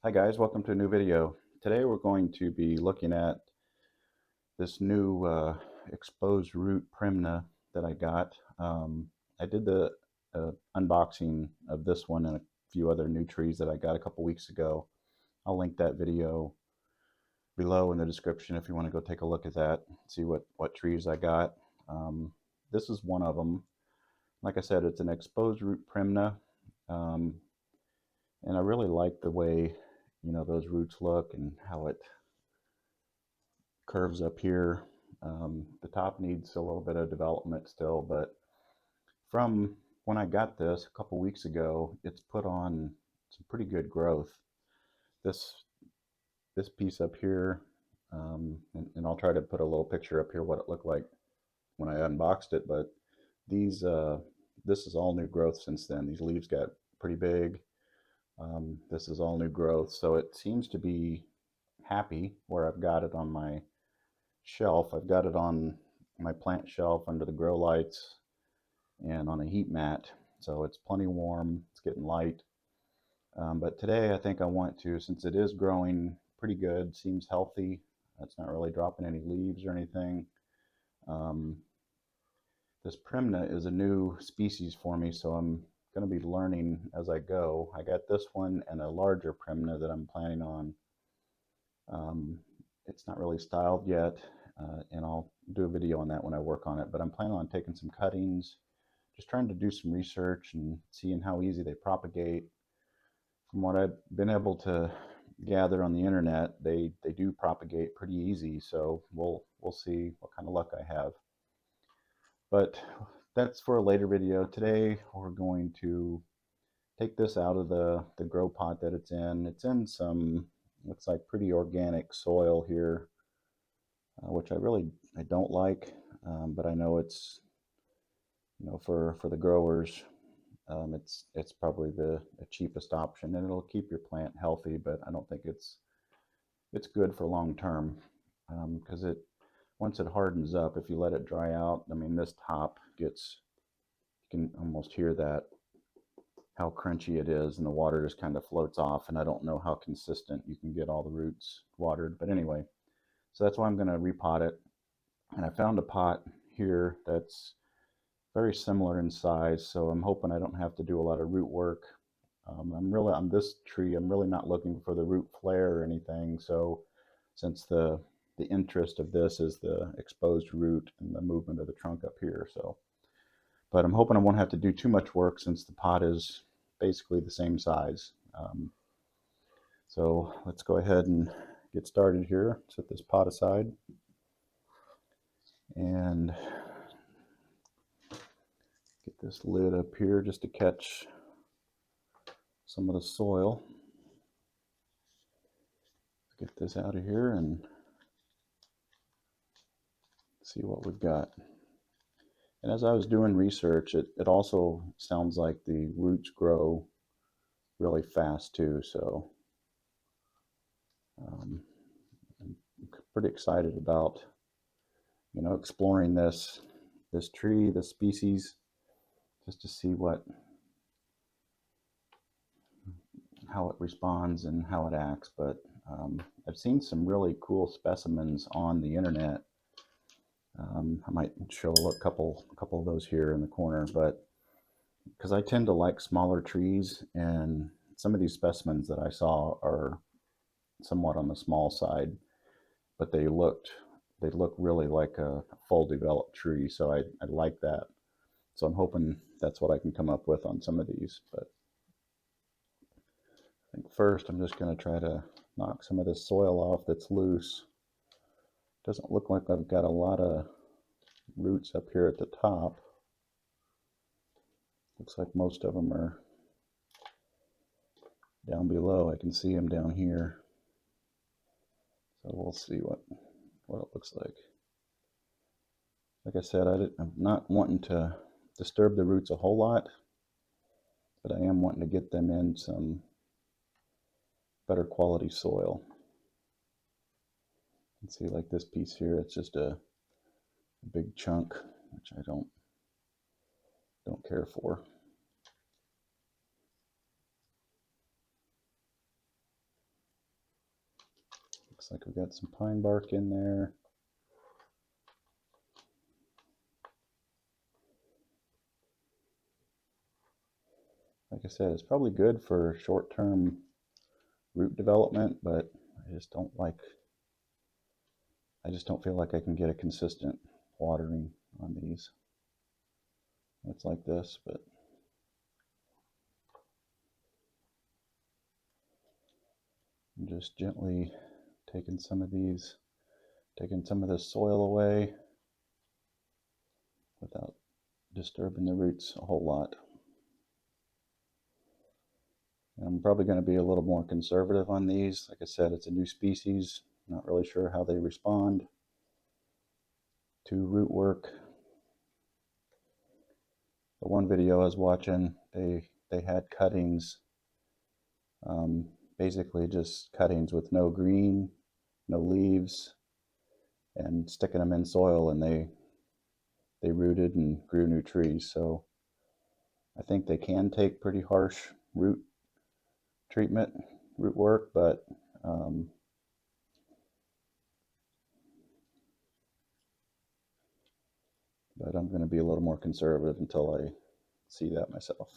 Hi guys, welcome to a new video. Today we're going to be looking at this new exposed root Premna that I got. I did the unboxing of this one and a few other new trees that I got a couple weeks ago. I'll link that video below in the description if you want to go take a look at that, see what trees I got. This is one of them. Like I said, it's an exposed root Premna. And I really like the way, those roots look and how it curves up here. The top needs a little bit of development still, but from when I got this a couple weeks ago, it's put on some pretty good growth. This piece up here, and I'll try to put a little picture up here what it looked like when I unboxed it, but this is all new growth since then. These leaves got pretty big. This is all new growth, so it seems to be happy where I've got it on my shelf. I've got it on my plant shelf under the grow lights and on a heat mat, so it's plenty warm, it's getting light. But today I think I want to, since it is growing pretty good, seems healthy, it's not really dropping any leaves or anything. This Premna is a new species for me, so I'm going to be learning as I go. I got this one and a larger Premna that I'm planning on. It's not really styled yet, and I'll do a video on that when I work on it, but I'm planning on taking some cuttings, just trying to do some research and seeing how easy they propagate. From what I've been able to gather on the internet, they do propagate pretty easy, so we'll see what kind of luck I have. But that's for a later video. Today we're going to take this out of the grow pot that it's in. It's in some, looks like pretty organic soil here, which I don't like, but I know it's, for the growers, it's probably the cheapest option, and it'll keep your plant healthy, but I don't think it's good for long term, because once it hardens up, if you let it dry out, I mean, this top gets, you can almost hear that, how crunchy it is, and the water just kind of floats off, and I don't know how consistent you can get all the roots watered. But anyway, so that's why I'm going to repot it. And I found a pot here that's very similar in size, so I'm hoping I don't have to do a lot of root work. On this tree, I'm really not looking for the root flare or anything, so since the interest of this is the exposed root and the movement of the trunk up here. So, but I'm hoping I won't have to do too much work since the pot is basically the same size. So let's go ahead and get started here. Set this pot aside and get this lid up here just to catch some of the soil. Get this out of here and see what we've got. And as I was doing research, it also sounds like the roots grow really fast too. So I'm pretty excited about, exploring this tree, this species, just to see how it responds and how it acts. But I've seen some really cool specimens on the internet. I might show a couple of those here in the corner, but because I tend to like smaller trees, and some of these specimens that I saw are somewhat on the small side, but they look really like a full developed tree, so I like that. So I'm hoping that's what I can come up with on some of these. But I think first I'm just going to try to knock some of this soil off that's loose. Doesn't look like I've got a lot of roots up here at the top. Looks like most of them are down below. I can see them down here. So we'll see what it looks like. Like I said, I'm not wanting to disturb the roots a whole lot, but I am wanting to get them in some better quality soil. You can see, like this piece here, it's just a big chunk, which I don't care for. like we got some pine bark in there. Like I said, it's probably good for short-term root development, but I just don't feel like I can get a consistent watering on these. It's like this, but I'm just gently taking some of this soil away without disturbing the roots a whole lot. And I'm probably going to be a little more conservative on these. Like I said, it's a new species. Not really sure how they respond to root work. The one video I was watching, they had cuttings, basically just cuttings with no green, no leaves, and sticking them in soil, and they rooted and grew new trees. So I think they can take pretty harsh root work, but I'm going to be a little more conservative until I see that myself.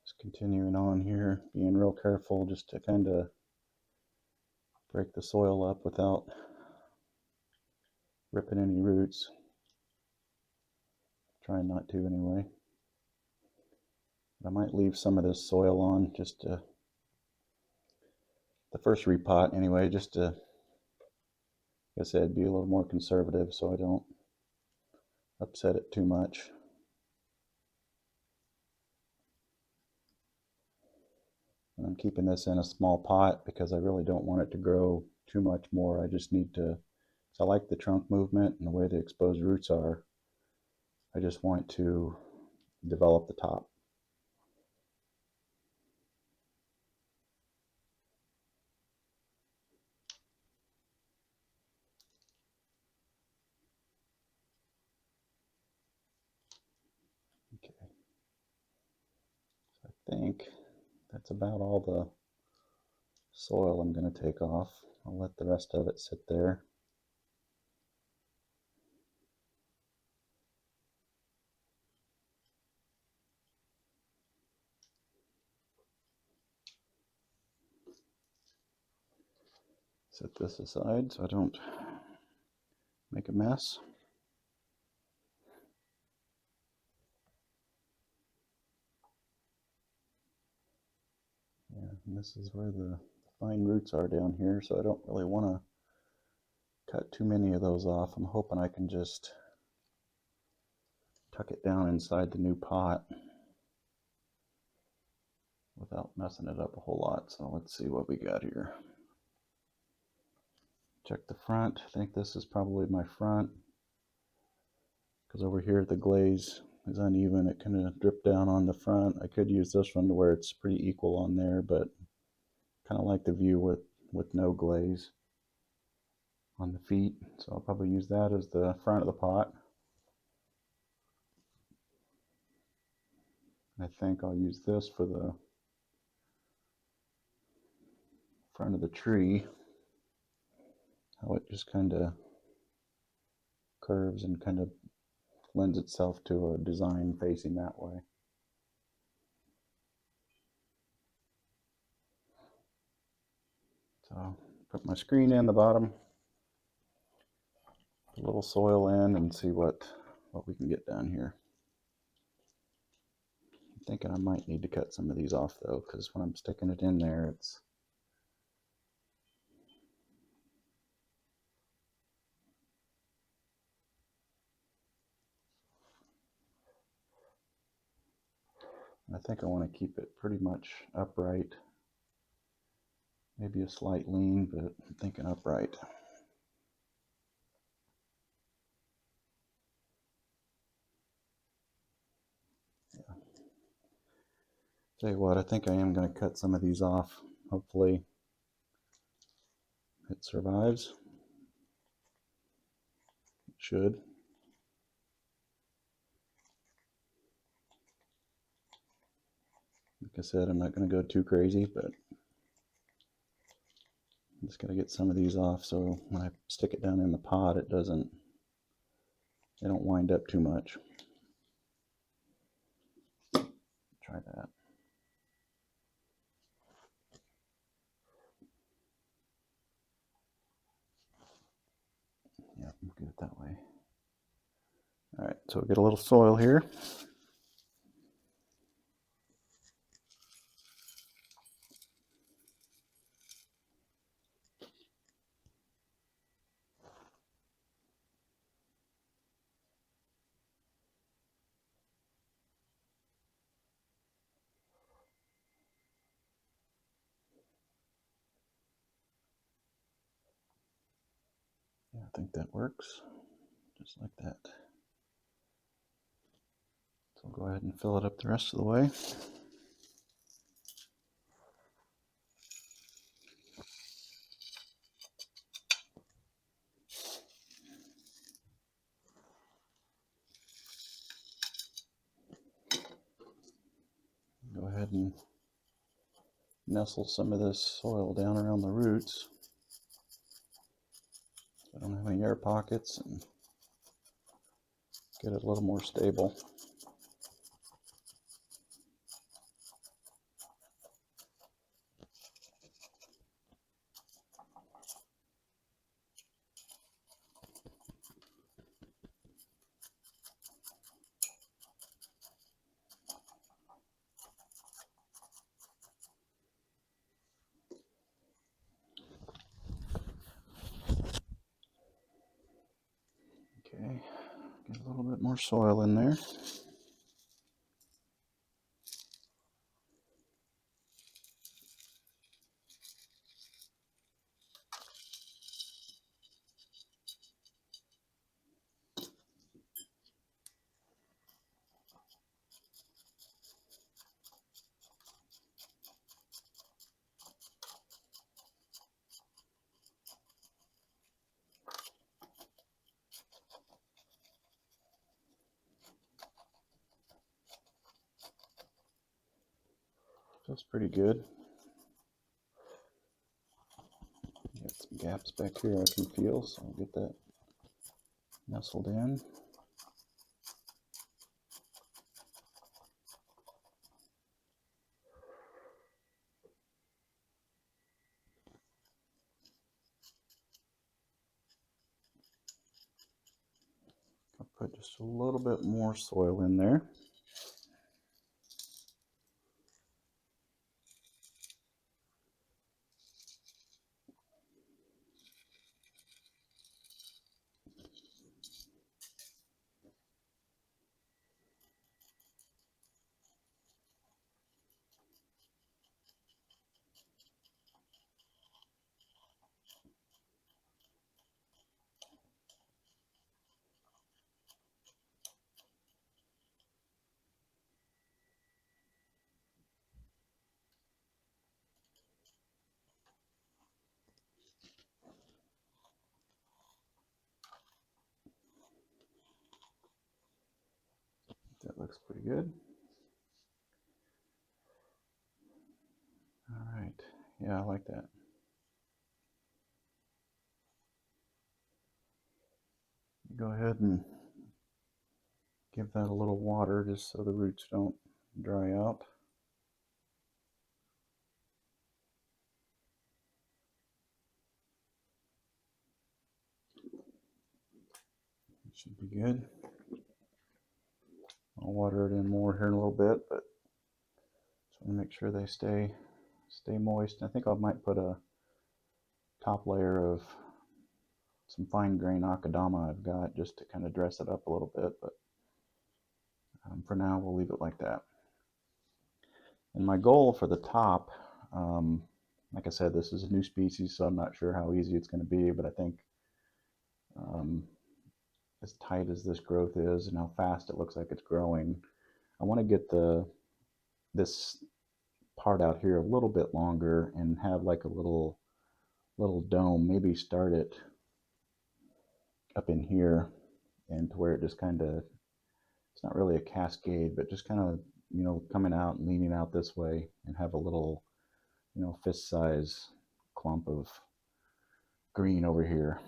Just continuing on here, being real careful just to kind of break the soil up without ripping any roots. Trying not to anyway. But I might leave some of this soil on just to, the first repot anyway, just to, like I said, be a little more conservative so I don't upset it too much. And I'm keeping this in a small pot because I really don't want it to grow too much more. I just need to, because I like the trunk movement and the way the exposed roots are. I just want to develop the top. Okay. So I think that's about all the soil I'm going to take off. I'll let the rest of it sit there. Set this aside so I don't make a mess. Yeah, and this is where the fine roots are down here, so I don't really want to cut too many of those off. I'm hoping I can just tuck it down inside the new pot without messing it up a whole lot. So let's see what we got here. Check the front. I think this is probably my front, because over here the glaze is uneven. It kind of dripped down on the front. I could use this one to where it's pretty equal on there, but kind of like the view with no glaze on the feet. So I'll probably use that as the front of the pot. I think I'll use this for the front of the tree, how it just kind of curves and kind of lends itself to a design facing that way. So put my screen in the bottom, put a little soil in, and see what we can get down here. I'm thinking I might need to cut some of these off though, because when I'm sticking it in there, I think I want to keep it pretty much upright. Maybe a slight lean, but I'm thinking upright. Yeah. Tell you what, I think I am going to cut some of these off. Hopefully it survives. Should. Like I said, I'm not going to go too crazy, but I'm just going to get some of these off so when I stick it down in the pot, they don't wind up too much. Try that. Yeah, we'll get it that way. All right, so we'll get a little soil here. Yeah, I think that works, just like that. So I'll go ahead and fill it up the rest of the way. Go ahead and nestle some of this soil down around the roots. So I don't have any air pockets, and get it a little more stable. Okay, get a little bit more soil in there. Feels pretty good. Got some gaps back here I can feel, so I'll get that nestled in. I'll put just a little bit more soil in there. That looks pretty good. All right, yeah, I like that. Go ahead and give that a little water just so the roots don't dry out. It should be good. I'll water it in more here in a little bit, but just want to make sure they stay moist. I think I might put a top layer of some fine grain akadama I've got just to kind of dress it up a little bit, but for now we'll leave it like that. And my goal for the top, like I said, this is a new species, so I'm not sure how easy it's going to be, but I think as tight as this growth is and how fast it looks like it's growing, I want to get this part out here a little bit longer and have like a little dome, maybe start it up in here and to where it just kind of, it's not really a cascade, but just kind of, you know, coming out and leaning out this way and have a little, you know, fist size clump of green over here.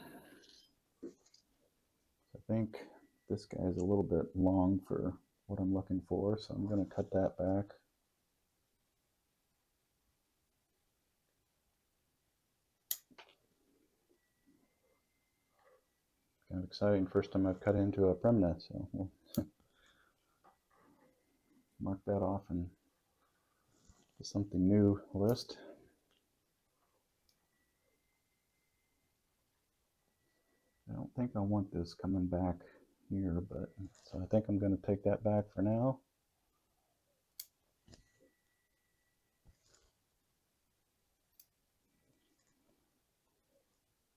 I think this guy is a little bit long for what I'm looking for, so I'm going to cut that back. Kind of exciting, first time I've cut into a premna, so we'll mark that off and get something new list. I don't think I want this coming back here, but so I think I'm going to take that back for now.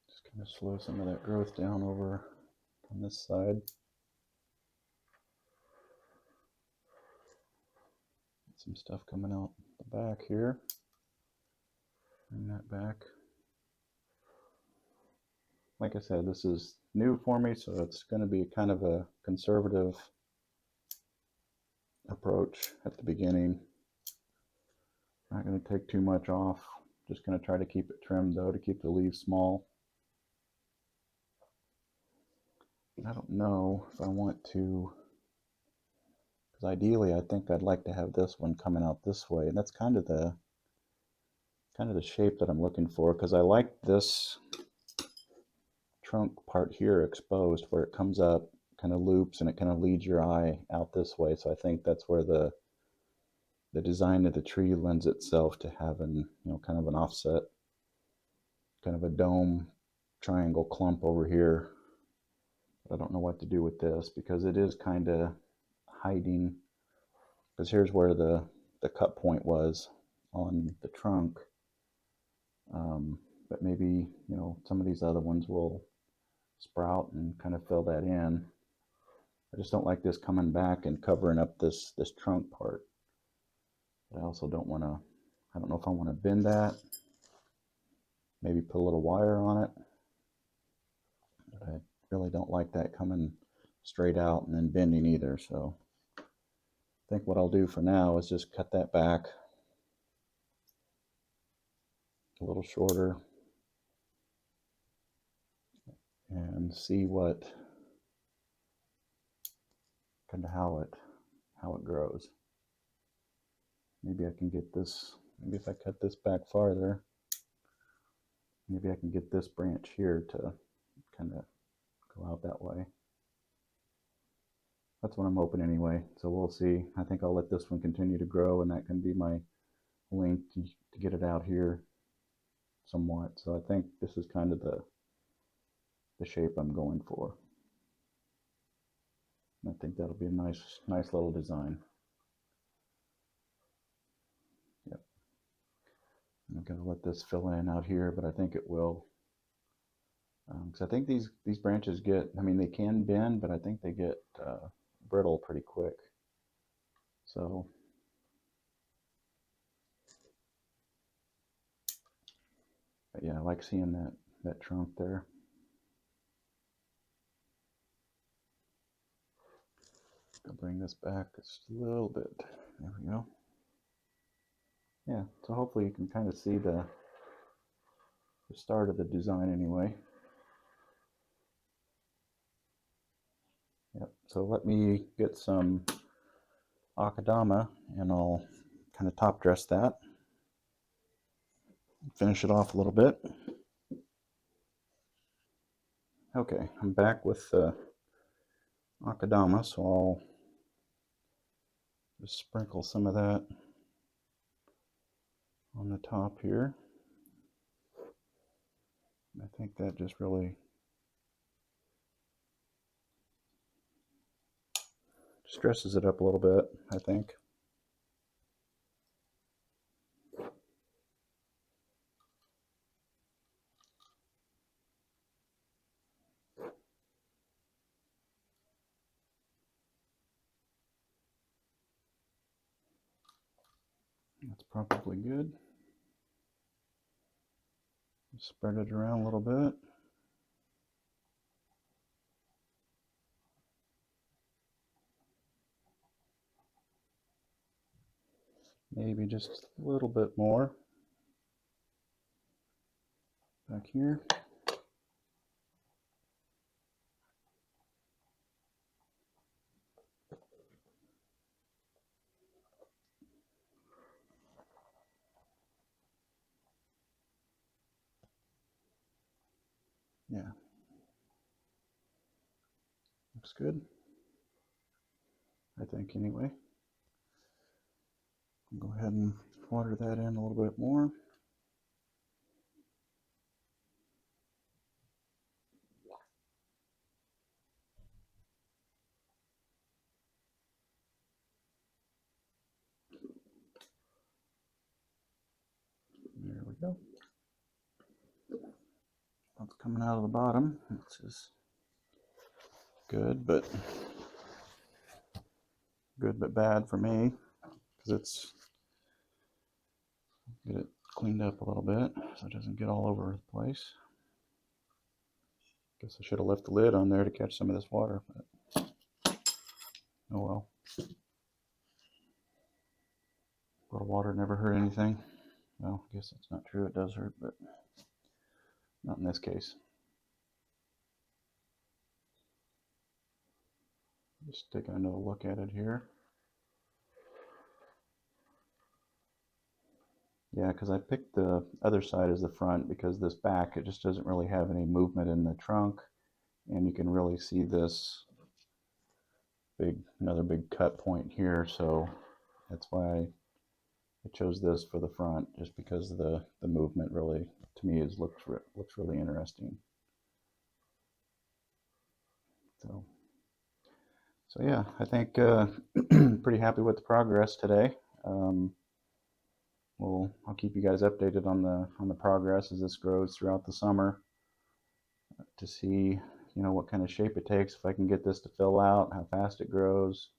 Just kind of slow some of that growth down over on this side. Some stuff coming out the back here. Bring that back. Like I said, this is new for me, so it's going to be kind of a conservative approach at the beginning. Not going to take too much off. Just going to try to keep it trimmed though, to keep the leaves small. I don't know if I want to, because ideally I think I'd like to have this one coming out this way, and that's kind of the shape that I'm looking for, because I like this trunk part here exposed where it comes up, kind of loops, and it kind of leads your eye out this way. So I think that's where the design of the tree lends itself to having, you know, kind of an offset, kind of a dome triangle clump over here. But I don't know what to do with this because it is kind of hiding, because here's where the cut point was on the trunk. But maybe, you know, some of these other ones will sprout and kind of fill that in. I just don't like this coming back and covering up this trunk part. But I also don't want to, I don't know if I want to bend that, maybe put a little wire on it. But I really don't like that coming straight out and then bending either. So I think what I'll do for now is just cut that back a little shorter and see what kind of how it grows. Maybe I can get this, maybe if I cut this back farther, maybe I can get this branch here to kind of go out that way. That's what I'm hoping anyway, so we'll see. I think I'll let this one continue to grow, and that can be my link to get it out here somewhat. So I think this is kind of the shape I'm going for. I think that'll be a nice little design. Yep. I'm going to let this fill in out here, but I think it will. Because I think these branches get, I mean, they can bend, but I think they get brittle pretty quick. So but yeah, I like seeing that trunk there. I'll bring this back just a little bit. There we go. Yeah, so hopefully you can kind of see the start of the design anyway. Yep, so let me get some akadama and I'll kind of top dress that. Finish it off a little bit. Okay, I'm back with the akadama, so I'll just sprinkle some of that on the top here. I think that just really stresses it up a little bit, I think. That's probably good. Spread it around a little bit. Maybe just a little bit more back here. Yeah, looks good, I think, anyway. I'll go ahead and water that in a little bit more. There we go. That's coming out of the bottom, which is good, but bad for me, because it's get it cleaned up a little bit so it doesn't get all over the place. Guess I should have left the lid on there to catch some of this water, but oh well. A little water never hurt anything. Well, I guess that's not true. It does hurt, but not in this case. Just taking another look at it here. Yeah, because I picked the other side as the front because this back, it just doesn't really have any movement in the trunk, and you can really see this another big cut point here, so that's why I chose this for the front, just because the movement really, to me, looks really interesting. So yeah, I think pretty happy with the progress today. I'll keep you guys updated on the progress as this grows throughout the summer to see, what kind of shape it takes, if I can get this to fill out, how fast it grows,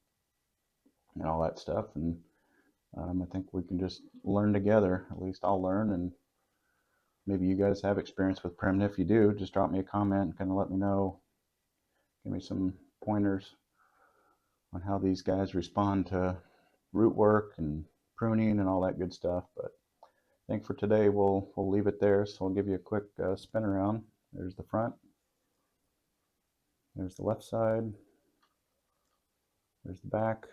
and all that stuff. And I think we can just learn together. At least I'll learn, and maybe you guys have experience with premna. If you do, just drop me a comment and kind of let me know, give me some pointers on how these guys respond to root work and pruning and all that good stuff. But I think for today we'll leave it there. So I'll give you a quick spin around. There's the front, there's the left side, there's the back,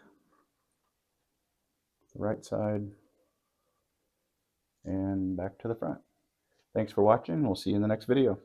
the right side, and back to the front. Thanks for watching. We'll see you in the next video.